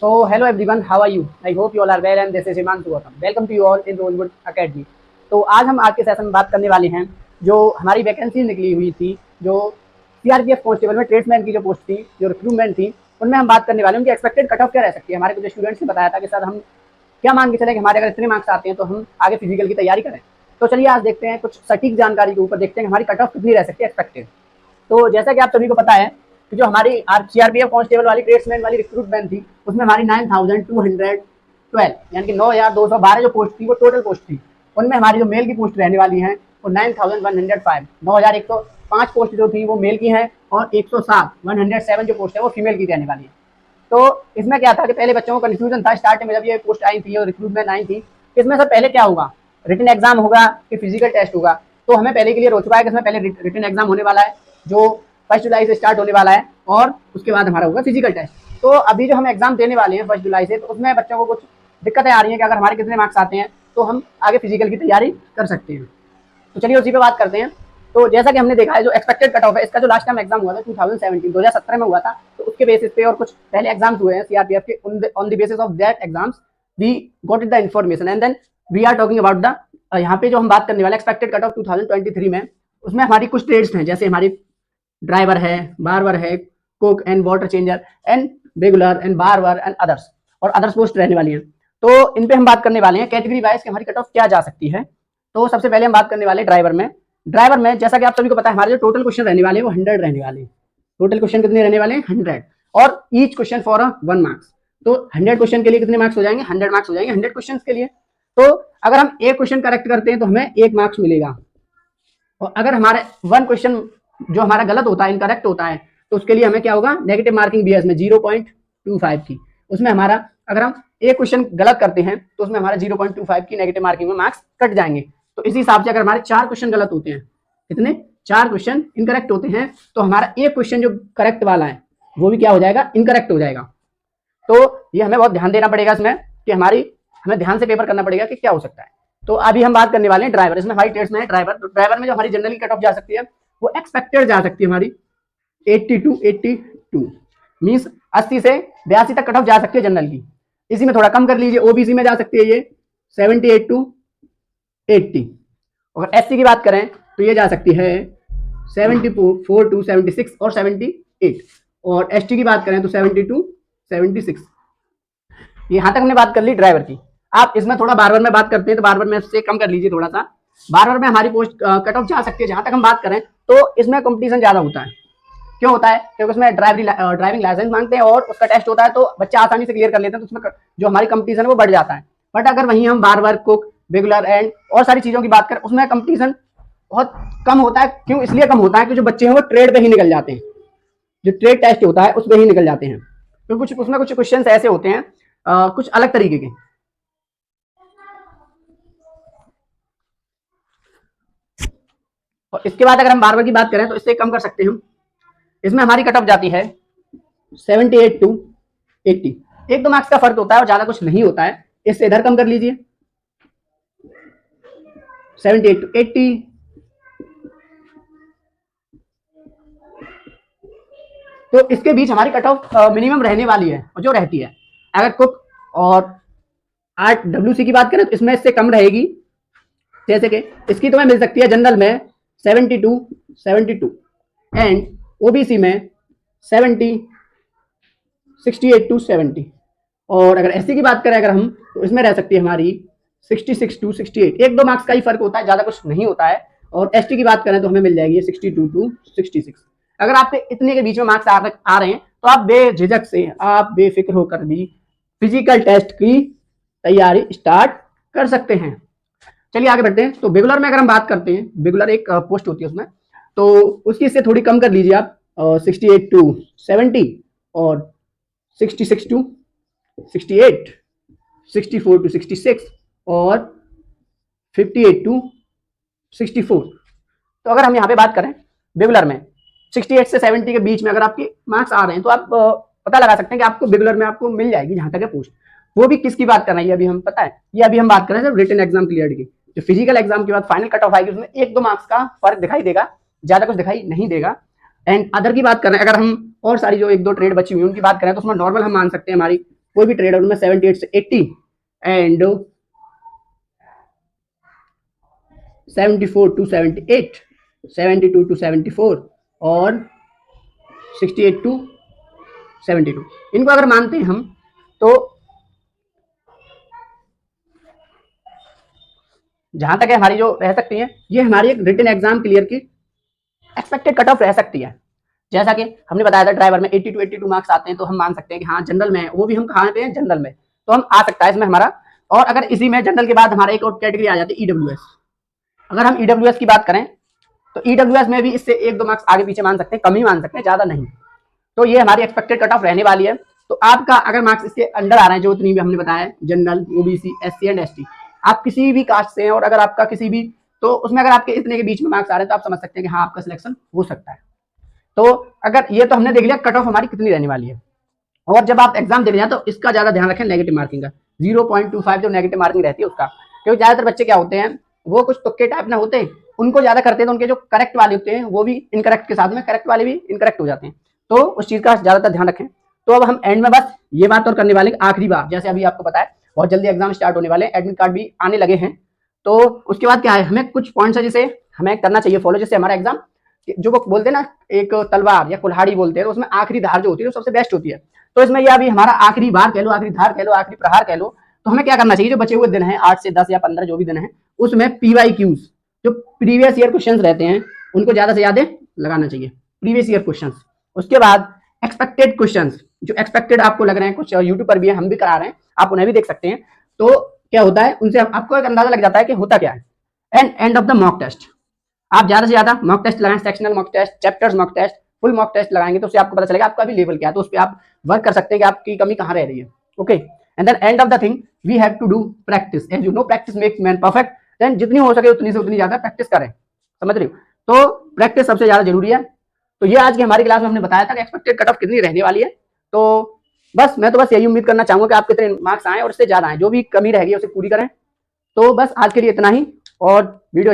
So, hello everyone, how are you? I hope you all are well and this is Himanshu Gautam. Welcome to you all in Rosewood Academy. तो आज हम आज के session में बात करने वाले हैं जो हमारी वैकेंसी निकली हुई थी, जो सीआरपीएफ कांस्टेबल में ट्रेड्समैन की जो पोस्ट थी, जो रिक्रूटमेंट थी, उनमें हम बात करने वाले हैं उनकी एक्सपेक्टेड कट ऑफ क्या रह सकती है। हमारे कुछ स्टूडेंट्स ने बताया था कि सर हम क्या मान के चले कि हमारे अगर इतने मार्क्स आते हैं तो हम आगे फिजिकल की तैयारी करें। तो चलिए आज देखते हैं कुछ सटीक जानकारी के ऊपर देखते हैं हमारी कट ऑफ कितनी रह सकती है एक्सपेक्टेड। तो जैसा कि आप सभी को पता है कि जो हमारी सीआरपीएफ कांस्टेबल वाली ट्रेड्समैन वाली रिक्रूटमेंट थी उसमें हमारी 9212 यानी कि 9212 जो पोस्ट थी वो टोटल पोस्ट थी। उनमें हमारी जो मेल की पोस्ट रहने वाली है वो 9105 9105 पोस्ट जो थी वो मेल की है और 107 जो पोस्ट है वो फीमेल की रहने वाली है। तो इसमें क्या था कि पहले बच्चों को कंफ्यूजन था स्टार्ट में जब ये पोस्ट आई थी और रिक्रूटमेंट आई थी कि इसमें सर पहले क्या होगा, रिटन एग्जाम होगा कि फिजिकल टेस्ट होगा। तो हमें पहले क्लियर हो चुका है कि इसमें पहले रिटन एग्जाम होने वाला है जो 1 जुलाई से स्टार्ट होने वाला है और उसके बाद हमारा होगा फिजिकल टेस्ट। तो अभी जो हम एग्जाम देने वाले हैं 1 जुलाई से, तो उसमें बच्चों को कुछ दिक्कतें आ रही हैं कि अगर हमारे कितने मार्क्स आते हैं तो हम आगे फिजिकल की तैयारी कर सकते हैं। तो चलिए उसी पे बात करते हैं। तो जैसा कि हमने देखा है जो एक्सपेक्टेड कट ऑफ है, इसका जो लास्ट टाइम एग्जाम हुआ था 2017 में हुआ था, तो उसके बेसिस पे और कुछ पहले एग्जाम्स हुए हैं सीआरपीएफ के, on the basis of that exams we got it the information and then we are talking about the यहाँ पे जो हम बात करने वाले एक्सपेक्टेड कट ऑफ 2023 में, उसमें हमारी कुछ ट्रेड्स हैं जैसे हमारी ड्राइवर है, बारवर है, cook and water changer and regular and barber and others और अदर्स पोस्ट रहने वाली हैं। तो इन पे हम बात करने वाले हैं कैटेगरी वाइज कि हमारी कट ऑफ क्या जा सकती है। तो सबसे पहले हम बात करने वाले ड्राइवर में। ड्राइवर में जैसा कि आप सभी को पता है हमारे जो टोटल क्वेश्चन रहने वाले हैं वो 100 रहने वाले हैं। टोटल क्वेश्चन कितने रहने वाले हैं? 100 और ईच क्वेश्चन फॉर 1 मार्क्स। तो 100 क्वेश्चन के लिए कितने मार्क्स हो जाएंगे? 100 मार्क्स हो जाएंगे 100 क्वेश्चन के लिए। तो अगर हम एक क्वेश्चन करेक्ट करते हैं तो हमें 1 मार्क्स मिलेगा और अगर हमारे 1 क्वेश्चन जो हमारा गलत होता है, इनकरेक्ट होता है, तो उसके लिए हमें क्या होगा? नेगेटिव मार्किंग भी है इसमें 0.25 की। उसमें हमारा अगर हम एक क्वेश्चन गलत करते हैं तो उसमें हमारा 0.25 की नेगेटिव मार्किंग में मार्क्स कट जाएंगे। तो इसी हिसाब से अगर हमारे 4 क्वेश्चन गलत होते हैं, कितने? 4 क्वेश्चन इनकरेक्ट होते हैं, तो हमारा एक क्वेश्चन जो करेक्ट वाला है वो भी क्या हो जाएगा? इनकरेक्ट हो जाएगा। तो ये हमें बहुत ध्यान देना पड़ेगा इसमें कि हमें ध्यान से पेपर करना पड़ेगा कि क्या हो सकता है। तो अभी हम बात करने वाले हैं ड्राइवर। इसमें हमारी ट्रेड्स में है ड्राइवर। तो ड्राइवर में जो हमारी जनरली कट ऑफ जा सकती है वो एक्सपेक्टेड जा सकती है हमारी 82 मीन्स 80 से 82 तक कट ऑफ जा सकती है जनरल की। इसी में थोड़ा कम कर लीजिए, ओबीसी में जा सकती है ये 78 टू 80। अगर एससी की बात करें तो ये जा सकती है 74 टू 76 और 78 और एसटी की बात करें तो 70 टू 76। यहां तक हमने बात कर ली ड्राइवर की। आप इसमें थोड़ा बारबर में बात करते हैं तो बारबर में से कम कर लीजिए थोड़ा सा। बारबर में हमारी पोस्ट कट ऑफ जा सकती है जहां तक हम बात करें तो इसमें कंपटीशन ज्यादा होता है। क्यों होता है? क्योंकि उसमें ड्राइविंग लाइसेंस मांगते हैं और उसका टेस्ट होता है तो बच्चा आसानी से क्लियर कर लेते हैं, तो उसमें जो हमारी कंपटीशन है वो बढ़ जाता है। बट अगर वहीं हम बारबर, कुक, रेगुलर एंड और सारी चीजों की बात करें उसमें कंपटीशन बहुत कम होता है। क्यों इसलिए कम होता है कि जो बच्चे हैं वो ट्रेड पे ही निकल जाते हैं, जो ट्रेड टेस्ट होता है उस पर ही निकल जाते हैं। तो कुछ उसमें कुछ क्वेश्चन ऐसे होते हैं कुछ अलग तरीके के। और इसके बाद अगर हम बारबर की बात करें तो इससे कम कर सकते हैं हम। इसमें हमारी कट ऑफ जाती है 78 टू 80। 1-2 मार्क्स का फर्क होता है और ज्यादा कुछ नहीं होता है। इससे इधर कम कर लीजिए 78 टू 80। तो इसके बीच हमारी कट ऑफ मिनिमम रहने वाली है और जो रहती है। अगर कुक और RWC की बात करें तो इसमें इससे कम रहेगी। जैसे कि इसकी तुम्हें मिल सकती है जनरल में 72 एंड ओबीसी में 68 टू 70 और अगर एससी की बात करें अगर हम तो इसमें रह सकती है हमारी 66 टू 68। 1-2 मार्क्स का ही फर्क होता है, ज्यादा कुछ नहीं होता है। और एसटी की बात करें तो हमें मिल जाएगी 62 टू 66। अगर आपके इतने के बीच में मार्क्स आ रहे हैं तो आप बेझिझक से, आप बेफिक्र होकर भी फिजिकल टेस्ट की तैयारी स्टार्ट कर सकते हैं। चलिए आगे बढ़ते हैं। तो रेगुलर में अगर हम बात करते हैं, रेगुलर एक पोस्ट होती है उसमें, तो उसकी इससे थोड़ी कम कर लीजिए आप 68 टू 70 और 66 टू 68, 64 टू 66 और 58 टू 64। तो अगर हम यहाँ पे बात करें रेगुलर में 68 से 70 के बीच में अगर आपके मार्क्स आ रहे हैं तो आप पता लगा सकते हैं कि आपको रेगुलर में आपको मिल जाएगी जहां तक है पोस्ट। वो भी किसकी बात कर रहे हैं ये अभी हम पता है, ये अभी हम बात कर रहे हैं रिटन एग्जाम क्लियर की। जो फिजिकल एग्जाम के बाद फाइनल कट ऑफ आएगी उसमें 1-2 मार्क्स का फर्क दिखाई देगा, ज्यादा कुछ दिखाई नहीं देगा। एंड अदर की बात करें अगर हम और सारी जो 1-2 ट्रेड बची हुई उनकी बात करें तो उसमें नॉर्मल हम मान सकते हैं हमारी कोई भी ट्रेड में 78 से 80 एंड 74 टू 78, 72 टू 74 और 68 टू 72, इनको अगर मानते हैं हम तो जहां तक है हमारी जो रह सकती है, ये हमारी एक रिटन एग्जाम क्लियर की एक्सपेक्टेड कट ऑफ रह सकती है। जैसा कि हमने बताया था ड्राइवर में 80 टू 82 मार्क्स आते हैं, तो हम मान सकते हैं कि हाँ जनरल में है, वो भी हम कहाँ पे हैं, जनरल में, तो हम आ सकता है इसमें हमारा। और अगर इसी में जनरल के बाद हमारा एक और कैटेगरी आ जाती है ईडब्ल्यूएस। अगर हम ईडब्ल्यूएस की बात करें तो ईडब्ल्यूएस में भी इससे 1-2 मार्क्स आगे पीछे मान सकते हैं, कम ही मान सकते हैं, ज्यादा नहीं। तो ये हमारी एक्सपेक्टेड कट ऑफ रहने वाली है। तो आपका अगर मार्क्स इसके अंडर आ रहे हैं, जो इतनी भी हमने बताया, general, OBC, SC and ST, आप किसी भी कास्ट से हैं और अगर आपका किसी भी, तो उसमें अगर आपके इतने के बीच में मार्क्स आ रहे हैं तो आप समझ सकते हैं कि हाँ आपका सिलेक्शन हो सकता है। तो अगर ये तो हमने देख लिया कट ऑफ हमारी कितनी रहने वाली है। और जब आप एग्जाम देने जाए तो इसका ज्यादा ध्यान रखें नेगेटिव मार्किंग का, 0.25 जो नेगेटिव मार्किंग रहती है उसका, क्योंकि ज्यादातर बच्चे क्या होते हैं, वो कुछ तुक्के टाइप ना होते हैं, उनको ज्यादा करते हैं, तो उनके जो करेक्ट वाले होते हैं वो भी इनकरेक्ट के साथ में करेक्ट वाले भी इनकरेक्ट हो जाते हैं। तो उस चीज का ज्यादातर ध्यान रखें। तो अब हम एंड में बस ये बात और करने वाले आखिरी बार, जैसे अभी आपको पता है बहुत जल्दी एग्जाम स्टार्ट होने वाले, एडमिट कार्ड भी आने लगे हैं, तो उसके बाद क्या है, हमें कुछ पॉइंट्स है जिसे हमें करना चाहिए फॉलो, जिससे हमारा एग्जाम, जो वो बोलते हैं ना एक तलवार या कुल्हाड़ी बोलते हैं, तो उसमें आखिरी धार जो होती है वो सबसे बेस्ट होती है। तो इसमें ये अभी हमारा आखिरी बार कह लो, आखिरी धार कह लो, आखिरी प्रहार कह लो। तो हमें क्या करना चाहिए, जो बचे हुए दिन हैं 8 से 10 या 15 जो भी दिन है, उसमें PYQs जो प्रीवियस ईयर क्वेश्चंस रहते हैं उनको ज्यादा से ज्यादा लगाना चाहिए, प्रीवियस ईयर क्वेश्चंस। उसके बाद एक्सपेक्टेड क्वेश्चंस, जो एक्सपेक्टेड आपको लग रहे हैं, कुछ यूट्यूब पर भी है, हम भी करा रहे हैं, आप उन्हें भी देख सकते हैं। तो क्या होता है, उनसे आपको एक अंदाजा लग जाता है कि होता क्या है। End of the mock test, आप ज्यादा से ज्यादा मॉक टेस्ट लगाएं, sectional mock test, chapters mock test, full mock test लगाएंगे, तो उससे आपको पता चलेगा आपका भी लेवल क्या है, तो उस पर आप वर्क कर सकते हैं कि आपकी कमी कहाँ रह रही है। Okay, and then end of the thing we have to do practice, and you know practice makes man perfect. Then जितनी हो सके उतनी से उतनी ज्यादा प्रैक्टिस करें, समझ रहे हो, तो प्रैक्टिस सबसे ज्यादा जरूरी है। तो ये आज की हमारी क्लास में हमने बताया था कि एक्सपेक्टेड कट ऑफ कितनी रहने वाली है। तो बस मैं तो बस यही उम्मीद करना चाहूंगा कि आपके कितने मार्क्स आए और उससे ज्यादा आए, जो भी कमी रह गई उसे पूरी करें। तो बस आज के लिए इतना ही, और वीडियो